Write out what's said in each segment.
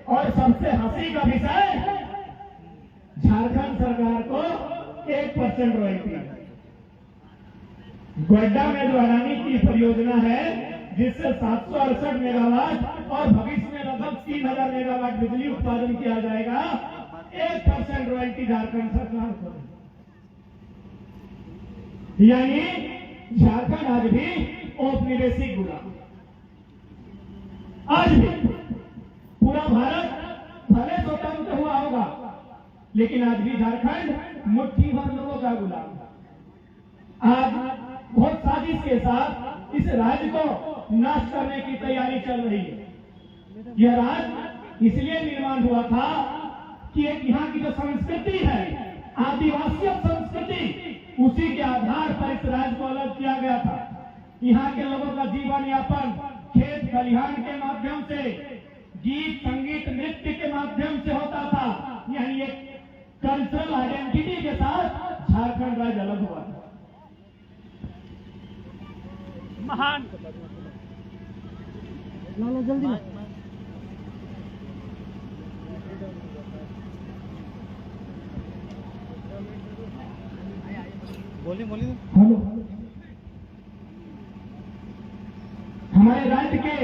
और सबसे हंसी का विषय, झारखंड सरकार को 1% रॉयल्टी। गोड्डा में जो अडानी की परियोजना है जिससे 768 मेगावाट और भविष्य में लगभग 3000 मेगावाट बिजली उत्पादन किया जाएगा, 1% रॉयल्टी झारखंड सरकार को। यानी झारखंड आज भी औपनिवेशिक गुलाम। आज भी पूरा भारत भले स्वतंत्र हुआ होगा, लेकिन आज भी झारखंड मुट्ठी भर लोगों का गुलाम। आज बहुत साजिश के साथ इस राज्य को नष्ट करने की तैयारी चल रही है। यह राज्य इसलिए निर्माण हुआ था कि एक यहाँ की जो संस्कृति है, आदिवासी संस्कृति, उसी के आधार पर इस राज्य को अलग किया गया था। यहाँ के लोगों का जीवन यापन खेत खलिहान के माध्यम से, गीत संगीत नृत्य के माध्यम से होता था। यानी एक कल्चरल आइडेंटिटी के साथ झारखंड राज्य अलग हुआ था। महान लो जल्दी बोलिए। हेलो, हमारे राज्य के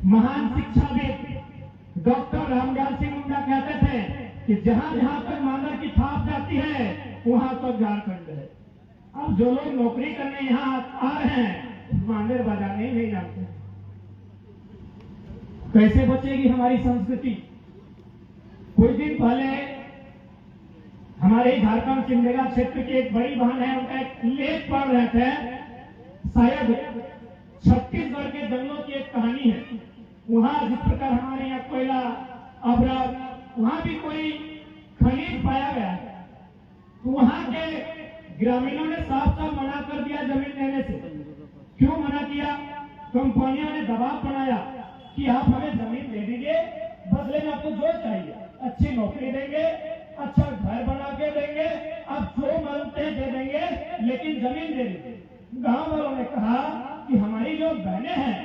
महान शिक्षाविद डॉक्टर रामदयाल सिंह मुंडा कहते थे कि जहां जहां तक मानव की छाप जाती है वहां तक झारखंड है। अब जो लोग नौकरी करने यहाँ आ रहे हैं मांदेर बजाने नहीं जानते। कैसे बचेगी हमारी संस्कृति? कुछ दिन पहले हमारे झारखंड सिमडेगा क्षेत्र की एक बड़ी बहन है, उनका एक लेख पढ़ रहे थे। शायद छत्तीसगढ़ के जंगलों की एक कहानी है। वहां जिस प्रकार हमारे यहाँ कोयला अवराध, वहां भी कोई खनिज पाया गया है, तो वहां के ग्रामीणों ने साफ साफ मना कर दिया जमीन लेने से। क्यों मना किया? कंपनियों ने दबाव बनाया कि आप हमें जमीन दे दीजिए, बदले में आपको जो चाहिए, अच्छी नौकरी देंगे, अच्छा घर बना के देंगे, आप जो मांगते हैं दे देंगे, लेकिन जमीन दे दीजिए। गांव वालों ने कहा कि हमारी जो बहनें हैं,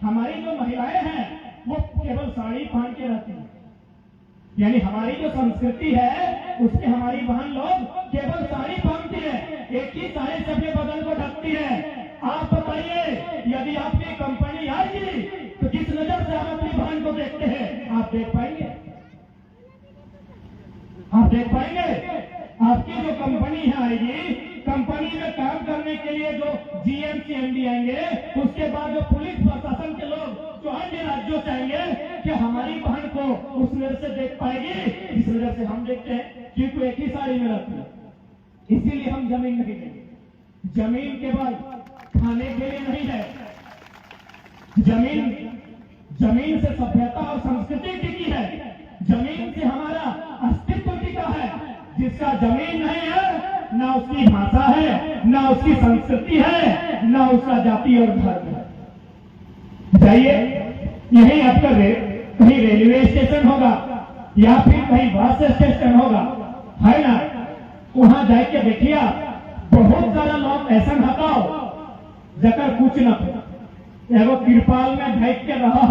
हमारी जो महिलाएं हैं, वो केवल साड़ी पहन के रहती हैं। यानी हमारी जो संस्कृति है उसमें हमारी बहन लोग केवल साड़ी पहनती है, एक ही साड़ी से अपने बदन को ढकती है। आप बताइए, यदि आपकी कंपनी आएगी तो किस नजर से आप अपनी बहन को देखते हैं? आप देख पाएंगे? आप देख पाएंगे? आपकी जो कंपनी है आएगी, कंपनी में काम करने के लिए जो जीएम सीएमडी आएंगे, उसके बाद जो पुलिस प्रशासन के लोग जो अन्य राज्यों से आएंगे, क्या हमारी बहन को उस नजर से देख पाएगी इस नजर से हम देखते हैं? क्योंकि एक ही साड़ी में रहती है, इसीलिए हम जमीन नहीं देंगे। जमीन केवल खाने के लिए नहीं है। जमीन से सभ्यता और संस्कृति टिकी है। जमीन से हमारा अस्तित्व टिका है। जिसका जमीन नहीं है, ना उसकी भाषा है, ना उसकी संस्कृति है, ना उसका जाति और धर्म है। जाइए, यही आपका कहीं रेलवे स्टेशन होगा या फिर कहीं बस स्टेशन होगा, है ना, वहां जाके देखिए, बहुत सारा लोग ऐसा हटाओ जकर कुछ न हो। एगो तिरपाल में ढक के रहो,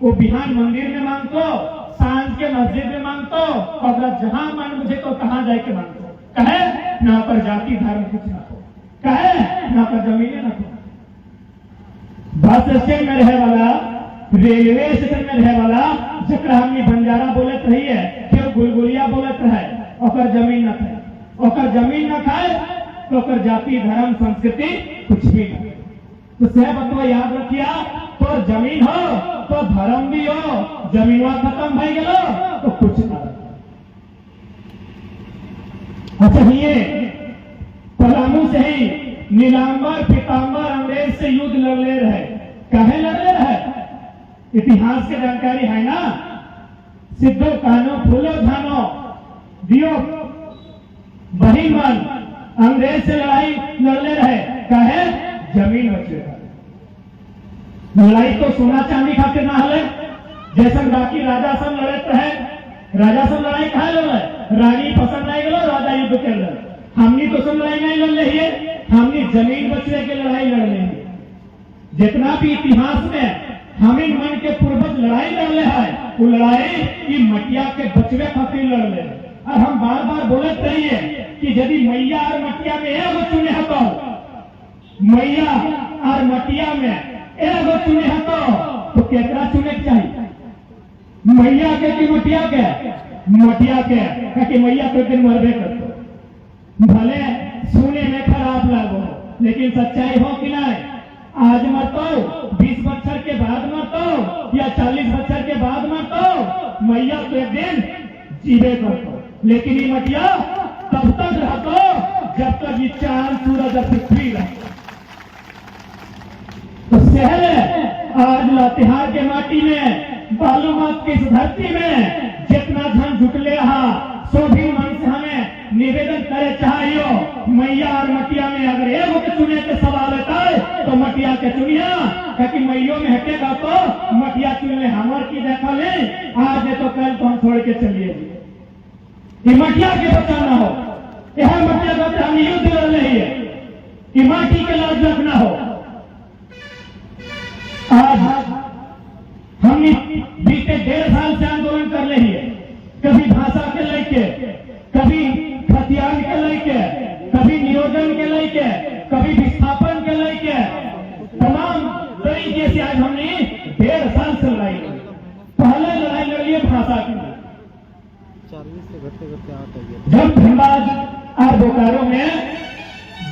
वो बिहान मंदिर में मांगतो, सांझ के मस्जिद में मांगतो, और जहां मन मुझे तो कहां जाके मांगतो। कहे ना पर जाति धर्म कुछ न हो, कहे ना पर जमीन न हो। बस स्टैंड में रहे वाला, रेलवे स्टेशन में रहे वाला, जकरा हमने बंजारा बोलत रही है, क्यों गुलगुलिया बोलत है, ओकर जमीन न खाए, ओकर जमीन न खाए तो ओकर जाति धर्म संस्कृति कुछ भी नहीं। तो सह बतवा याद रखिया, तो जमीन हो तो धर्म भी हो, जमीनवा खत्म भाई गलो तो कुछ ना। अच्छा, ये पलामू से ही नीलांबर पीतांबर अंग्रेज से युद्ध लड़ले रहे। कहे लड़ले रहे? इतिहास की जानकारी है ना। सिद्धो कानो फूलो धानो दियो बहिमन, अंग्रेज से लड़ाई लड़ले रहे। कहे जमीन बचेगा। लड़ाई तो सोना चांदी खातिर ना हले। जैसन बाकी राजा सब लड़त रहे, राजा सब लड़ाई कहा लड़े? रानी पसंद नहीं गलो, राजा युद्ध कर रहे। हमनी तो सब लड़ाई नहीं लड़ रही है, हमने जमीन बचने की लड़ाई लड़ रही है। जितना भी इतिहास में हमें मन के पूर्वज लड़ाई लड़ रहे हैं, वो लड़ाई कि मटिया के बचवे खातिर लड़ ले। और हम बार बार बोलते रहिए कि यदि मैया और मटिया में एगो चुने हतो, मैया और मटिया में एगो चुने हतो तो केकरा चुने के चाहिए? मैया के कि मटिया के? मटिया के, कि मैया तो दिन मरबे करतो। भले सुने में खराब लगो लेकिन सच्चाई हो कि नहीं? आज मरतो, 20 बच्चर के बाद मरतो या 40 बच्चर के बाद मरतो, मैया तो एक दिन जीवे करतो। लेकिन ये मटिया तब तक रहतो जब तक ये चांद सूरज और पृथ्वी रहतो। तो सहल आज लातेहार के माटी में, बालू मात की इस धरती में जितना धन जुटले सो भी मन से हमें निवेदन करे चाहिए मैया और मटिया में अगर एगो के चुने के सवाल है तो मटिया के चुनिया, क्योंकि मैयो में हटेगा तो मटिया चुन ले। हमार की देखा ले आज है तो कल तो हम छोड़ के चलिए। कि मटिया के बचाना हो, यह मटिया का हम युद्ध लड़ रही है कि माटी के लाज रखना हो। आज हम बीते 1.5 साल से आंदोलन कर रही है, कभी भाषा के लेके, कभी खतियान के लेके, कभी नियोजन के लेके, कभी विस्थापन के लेके, तमाम तरीके से आज हमने 1.5 साल से लड़ाई लड़ी। पहले लड़ाई लड़िए भाषा की, जब धनबाद और बोकारो में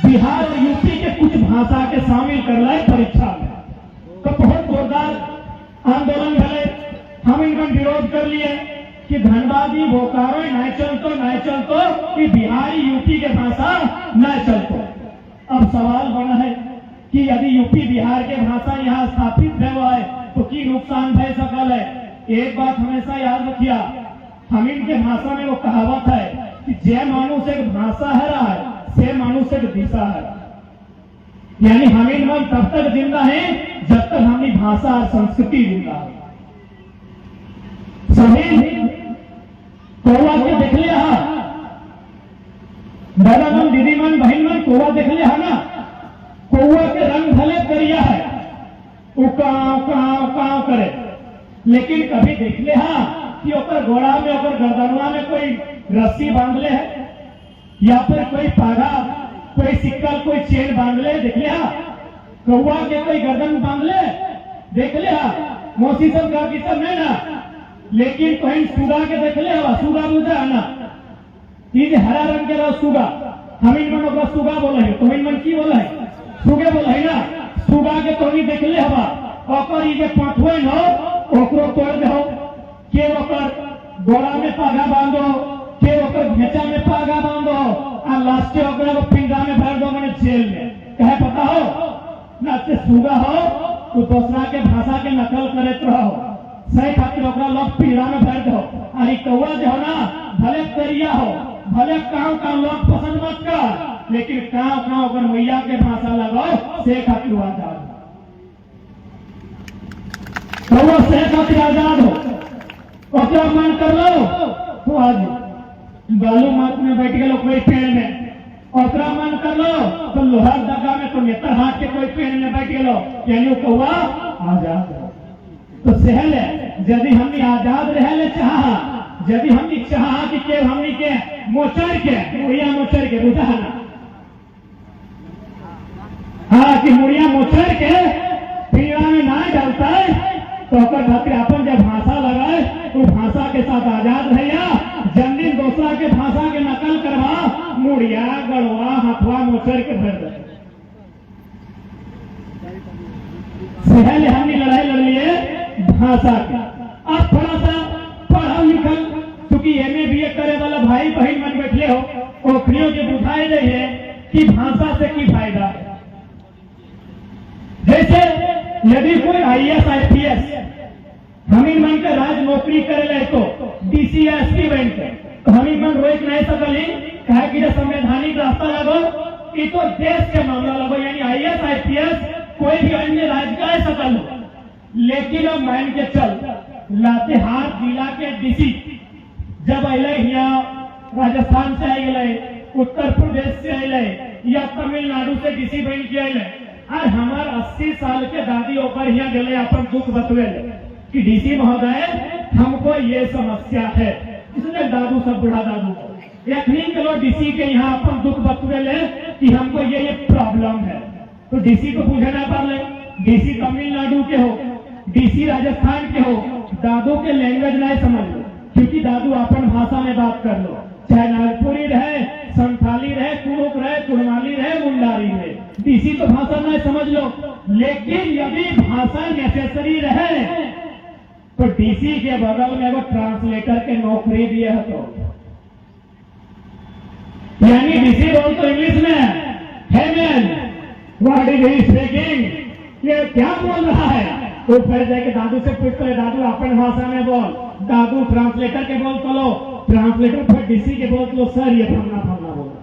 बिहार और यूपी के कुछ भाषा के शामिल कर रहे परीक्षा में, तो बहुत जोरदार आंदोलन भले हम इनका विरोध कर लिए कि धनबादी बोकारो नहीं चलतो कि बिहारी यूपी के भाषा नहीं चलतो। अब सवाल बना है कि यदि यूपी बिहार के भाषा यहाँ स्थापित हुआ है तो की नुकसान भय सकल है। एक बात हमेशा याद रखिया, हम इनके भाषा में वो कहावत है कि जय मानुष एक भाषा है रहा है, से मानुष एक दिशा है। यानी हम इन मन तब तक जिंदा है जब तक हमारी भाषा और संस्कृति जिंदा है। सभी कौवा के देख ले दादा मन, दीदी मन, बहन मन, कौवा देख ले ना। कौवा के रंग भले करिया है, वो काव करे, लेकिन कभी देख ले कि ओकर घोड़ा में, ओकर गर्दनवा में कोई रस्सी बांध ले है या फिर कोई पागा, कोई सिक्कल, कोई चेन बांध ले? देख ले कौवा के कोई गर्दन बांध ले? देख ले मौसी सब का की सब नहीं ना। लेकिन कहीं सुगा के देख ले, सुगा बुझा ना, ये हरा रंग के रहा सुगा, हम इन मन सुगा बोला है, तो इन मन की बोला है? सुगे बोला है ना। सुगा के तो देख ले हवा, और ये पाठवे न ओकरो तोड़ दो, के ओकर गोड़ा में पागा बांधो, के ओकर घेचा में पागा बांधो, और लास्ट ओकरा को पिंडा में भर दो, मैंने जेल में। कहे पता हो ना, सुगा हो तो दूसरा के भाषा के नकल करते रहो, सही खातिर ओकरा लोग पिंडा में भर दो। अरे कौवा जो हो ना, भले करिया हो, भले काव लोग पसंद मत कर, लेकिन काव ओकर मैया के भाषा लगाओ, से खातिर आजाद कौवा, से खातिर आजाद हो। ओकरा मन कर लो तो आज बालू मात में बैठ गए कोई पेड़ में, ओकरा मन कर लो तो लोहार दगा में, तो नेतर हाथ के कोई पेड़ में बैठ गए, यानी कौवा आजाद। तो सहल यदि हमने आजाद रहे चाहा, यदि हमने चाहा कि के हमने के मोचर के मुड़िया मोचर के बुझा ना, हाँ कि मुड़िया मोचर के पीड़ा में ना डालता है तो खातिर अपन जब भाषा लगाए तो भाषा के साथ आजाद रहिया। जन्मदिन दूसरा के भाषा के नकल करवा, मुड़िया गड़वा हथवा मोचर के भर दे। सहल हमने लड़ाई लड़ लिए भाषा का। अब थोड़ा सा पढ़ा लिखल, क्योंकि एमए बीए करे वाला भाई बहन मन बैठले हो, ओखरियों के बुझाए रही है कि भाषा से की फायदा है। जैसे यदि कोई आईएएस आईपीएस हम इन मन के राज नौकरी करे ले तो डीसी या एसपी बन के, तो हम इन मन रोक नहीं सकली, कहे कि संवैधानिक रास्ता लगो, ये तो देश के मामला लगो, यानी आईएएस आईपीएस कोई भी अन्य राज्य का सकल हो। लेकिन अब मान के चल लातेहार जिला के डीसी जब अले यहाँ राजस्थान से अले, उत्तर प्रदेश से अले या तमिलनाडु से डीसी बन के अले, और हमार 80 साल के दादी ओकर यहाँ गले अपन दुख बतवे कि डीसी महोदय हमको हमको ये समस्या है। इसलिए दादू सब बुढ़ा दादू यखनी चलो डीसी के यहाँ अपन दुख बतवे ले कि हमको ये प्रॉब्लम है, तो डीसी को पूछना पड़े। डीसी तमिलनाडु के हो, डीसी राजस्थान के हो, दादू के लैंग्वेज नहीं समझ लो, क्योंकि दादू अपन भाषा में बात कर लो, चाहे नागपुरी रहे, संथाली रहे, कुड़ुक रहे, कुड़माली रहे, मुंडारी रहे, डीसी तो भाषा नहीं समझ लो। लेकिन यदि भाषा नेसेसरी रहे तो डीसी के बगल में वो ट्रांसलेटर के नौकरी दिए है, तो यानी डीसी बोल तो इंग्लिश में है man what is he speaking, ये क्या बोल रहा है, तो फिर जाके दादू से पूछते हैं, दादू अपन भाषा में बोल, दादू ट्रांसलेटर के बोल तो लो, ट्रांसलेटर फिर डीसी के बोल तो लो, सर ये फलना फलना बोल रहा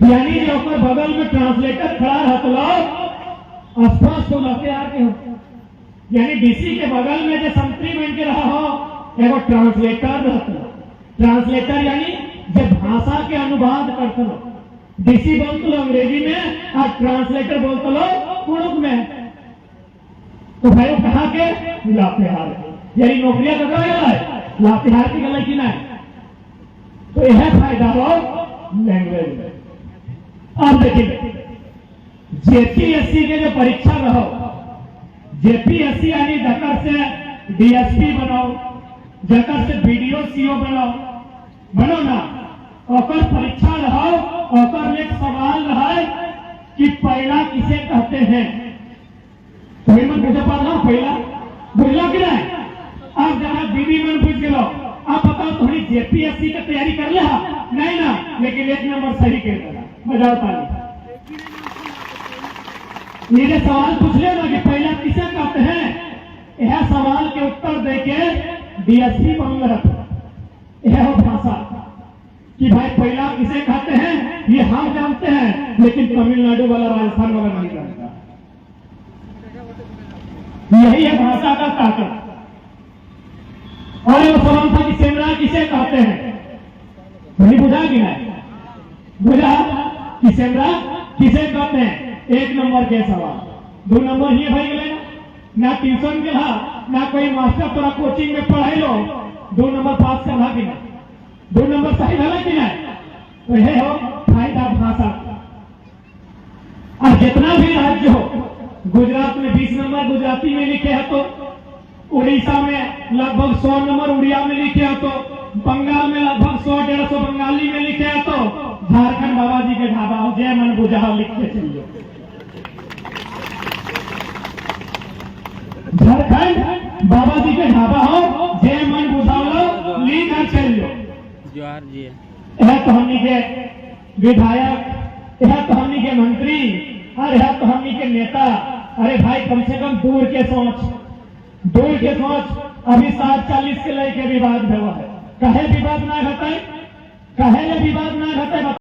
है। यानी जो ऊपर बगल में ट्रांसलेटर खड़ा रहता लो स्पष्ट हो लौटे आके हो, यानी डीसी के बगल में जो संतरी बन के रहा हो एगो ट्रांसलेटर रहता, ट्रांसलेटर यानी जब भाषा के अनुवाद करते लो, डीसी बोलते लो अंग्रेजी में और ट्रांसलेटर बोलते लो कुड़ुक में, तो भाई कहा के लातेहार, यानी नौकरियां ककड़ा गया है, लातेहार की गल की ना, तो यह फायदा हो लैंग्वेज में। अब देखिए जेपीएससी के जो परीक्षा रहो, जेपीएससी यानी जकर से डीएसपी बनाओ, जकर से बीडीओ सीओ बनाओ, बनो ना, और परीक्षा रहो, और एक सवाल रहा कि पहला किसे कहते हैं, कोई मन पूछे पाला पहला बुझलो कि नहीं। अब जरा दीदी मन पूछ लो, आप बताओ थोड़ी जेपीएससी की तैयारी कर ले नहीं ना, लेकिन एक नंबर सही कर देना, मजा आता है। ये सवाल पूछ ले ना कि पहला किसे कहते हैं, यह सवाल के उत्तर देके डीएसपी मांग रहा, यह हो भाषा कि भाई पहला किसे कहते हैं ये हम जानते हैं, लेकिन तमिलनाडु वाला राजस्थान वाला नहीं जानता। यही है भाषा का ताकत। और ये सवाल था कि सेमरा किसे कहते हैं, नहीं बुझा कि नहीं बुझा कि सेमरा किसे कहते हैं। एक नंबर के सवाल, 2 नंबर ये भाई गए ना ट्यूशन के ना कोई मास्टर तोरा कोचिंग में पढ़ाई लो, 2 नंबर पास कर कि नहीं, 2 नंबर सही लगा कि नहीं, तो यह हो फायदा भाषा। और जितना भी राज्य हो, गुजरात में 20 नंबर गुजराती में लिखे हैं, तो उड़ीसा में लगभग 100 नंबर उड़िया में लिखे हैं, तो बंगाल में लगभग 100-150 बंगाली में लिखे हैं, तो झारखंड बाबा जी के ढाबा जय मन बुझा लिख के चलिए, झारखंड बाबा जी के ढाबा हो जय मन बुझाओ लिख कर चलिए। जोहार जी, यह तो हमनी के विधायक, यह तो हमनी के मंत्री, और यह तो हमनी के नेता, अरे भाई कम से कम दूर के सोच, दूर के सोच। अभी 740 के लेके विवाद हुआ है, कहे विवाद ना घटे, कहे विवाद ना घटे।